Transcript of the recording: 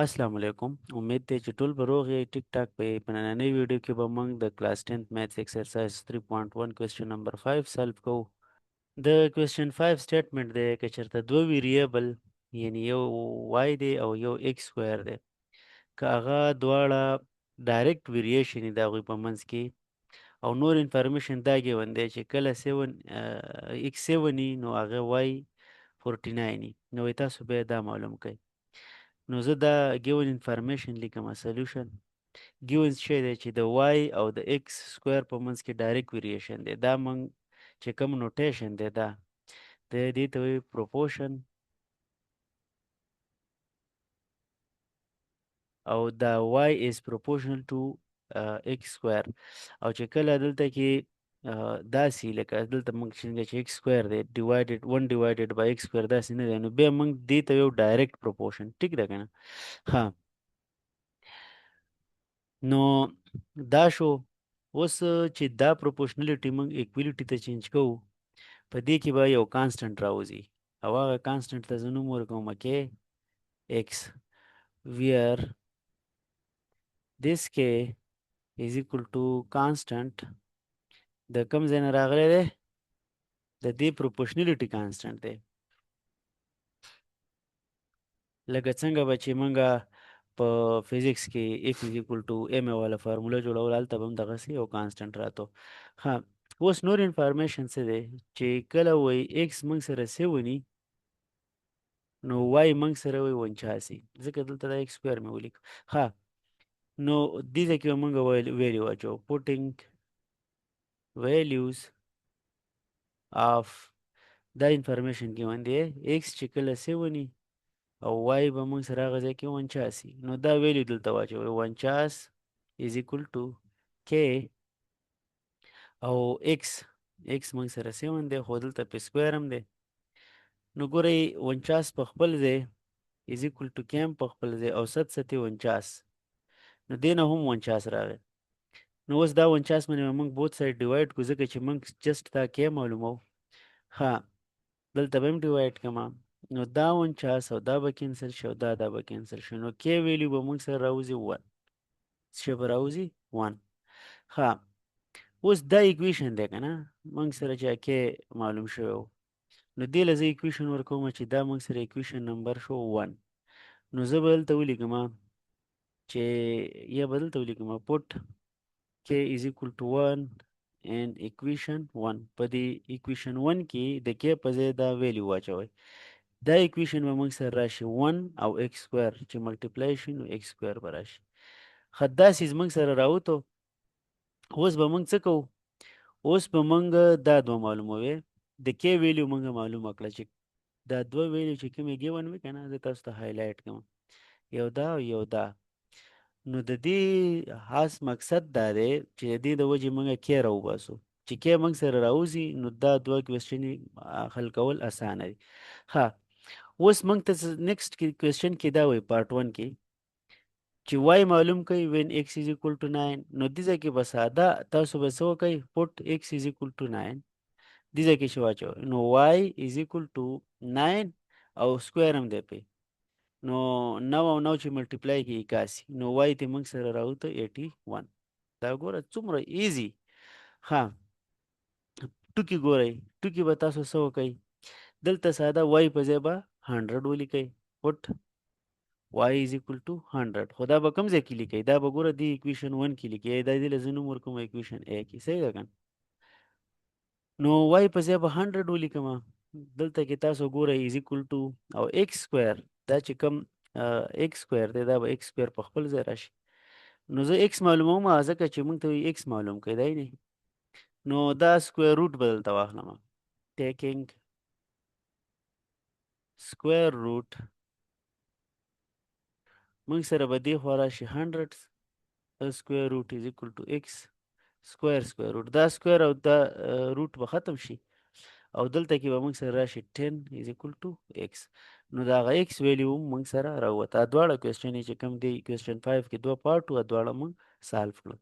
السلام علیکم. امید دی چې ټول به روغ یې. ټیک ټاک په نننۍ ویډیو کې به موږ د کلاس 10 میتھس ایکسرسایز 3.1 کوېسچن نمبر 5 سالف کوو. د کوېسچن 5 سټیټمنټ دی که چېرته دوه ویریبل یعنی یو وای دی او یو ایکس سکویر دی، که هغه دواړه ډایرکټ ویریشن دي د هغوی په منځ کې او نور انفارمیشن دا ګیون دی چې کله 7 ایکس 7 وي نو هغه وای 49 وي، نو تاسو باید دا معلوم کړئ. نو زه دا ګیون انفارمیشن لیکم سلیوشن. ګیون شی دی چې د وای او د ایکس سکویر په منځ کې ډایرکټ ویریشن دی. دا موږ چې کوم نوټیشن دی دا د دې ته وایي پروپورشن، او دا وای از پروپورشنل ټو ایکس سکویر. او چې کله دلته کې داسې لکه دلته موږ څنګه چې ایکس سکویر دی ډیوایډډ 1 ډیوایډډ بای ایکس سکویر داسې نه دی، نو بیا موږ دې ته یو ډایرکټ پروپورشن. ټیک ده که نه؟ ها، نو دا شو. اوس چې دا پروپورشنلیټي موږ اکویلیټي ته چینج کوو، په دې کې به یو کانسټنټ راوځي او هغه کانسټنټ ته زه نوم ورکوم کې ایکس، ویر this k is equal to constant د کوم ځای نه راغلی دی؟ د دې پروپورشنلیټي کانسټنټ دی. لکه څنګه به چې موږ په فزیکس کې اف از اکول ټو ام والا فارموله جوړول، هلته به هم دغسې یو کانسټنټ راتو. ها، اوس نور انفارمیشن څه دی چې کله وایي ایکس موږ سره 7 نو وای موږ سره وایي 49، ځکه دلته دا ایکس سکویر مې ولیکو. ها، نو دې ځای کې به موږ ویلیو واچو پوټینګ ویلیوز آف دا انفارمیشن کې باندې ایکس چې کله 7 او وای به موږ سره هغه ځای کې 49، نو دا ویلیو دلته واچوئ 49 is equal to k او ایکس موږ سره 7 دی خو دلته په سکویر هم دی، نو ګورئ 49 په خپل ځای is equal to k هم په خپل ځای او 7 49، نو دې نه هم 49 راغی. نو اوس دا 49 باندې به موږ بوت سایډ ډیوایډ کړو ځکه چې موږ جسټ دا k معلومو. ها، دلته به هم ډیوایډ کړم، نو دا 49 او دا به کینسل شي او دا به کینسل شي، نو k ویلیو به موږ سره راوځي 1. څه به راوځي 1. ها، اوس دا ایکویشن دی که نه، موږ سره چې k معلوم شوی و، نو دې له زه ایکویشن ورکوم چې دا موږ سره ایکویشن نمبر شو 1. نو زه به دلته ولیکم چې یا به دلته ولیکم پوټ k is equal to 1 and equation 1. په دې equation 1 کې د k په ځای دا ویلیو واچوئ. دا equation به موږ سره راشي 1 او x سکویر چې ملټیپلای شي نو x سکویر به راشي. ښه، داسې موږ سره راوتو. اوس به موږ څه کوو؟ اوس به موږ دا دوه معلوموي. د k ویلیو موږ معلومه کړه چې دا دوه ویلیو چې کومې ګیون وي که نه، زه تاسو ته هایلایټ کوم، یو دا او یو دا. نو د دې خاص مقصد دا دی چې د دې د وجې موږ کې راوباسو. چې کې موږ سره راوځي نو دا دوه کوېسچنې حل کول اسانه دي. ها، اوس موږ ته نیکسټ کوېسچن کې دا وایي پارت 1 کې چې وای معلوم کړئ وین ایکس از اکول ټو 9. نو دې ځای کې به ساده تاسو به څه وکئ؟ پوټ ایکس از اکول ټو 9 دې ځای کې شی واچوئ، نو وای از اکول ټو 9 او سکویر هم دی پې، نو 9 او 9 چې ملټیپلای کې 81، نو وای ته موږ سره راوته 81. دا ګوره څومره ایزي. ها، ټوکي ګورئ، ټوکي به تاسو څه وکئ؟ دلته ساده وای په ځای به 100 ولیکئ، پټ وای از اکول ټو 100. خو دا به کوم ځای کې لیکئ؟ دا به ګوره دې اکویشن 1 کې لیکئ، دا دې له زه نوم ورکوم اکویشن A کې. صحیح ده که نه؟ نو وای په ځای به 100 ولیکم. دلته کې تاسو ګورئ از اکول ټو او ایکس سکویر، دا چې کوم ایکس سکویر دی دا به ایکس سکویر په خپل ځای راشي. نو زه ایکس معلوموم ځکه چې موږ ته ایکس معلوم کړئ، دی نه، نو دا سکویر روټ به دلته واخلم. ټیکینګ سکویر روټ موږ سره به دې خوا راشي 100 سکویر روټ از اکول ټو ایکس سکویر روټ. دا سکویر او دا روټ به ختم شي او دلته کې به موږ سره راشي 10 از اکول ټو ایکس. نو دا هغه ایکس ویلیو موږ سره راووته. دواړه کوېسچن چې کوم دی کوېسچن 5 کې دوه پارټ و، دواړه موږ سالف کړل.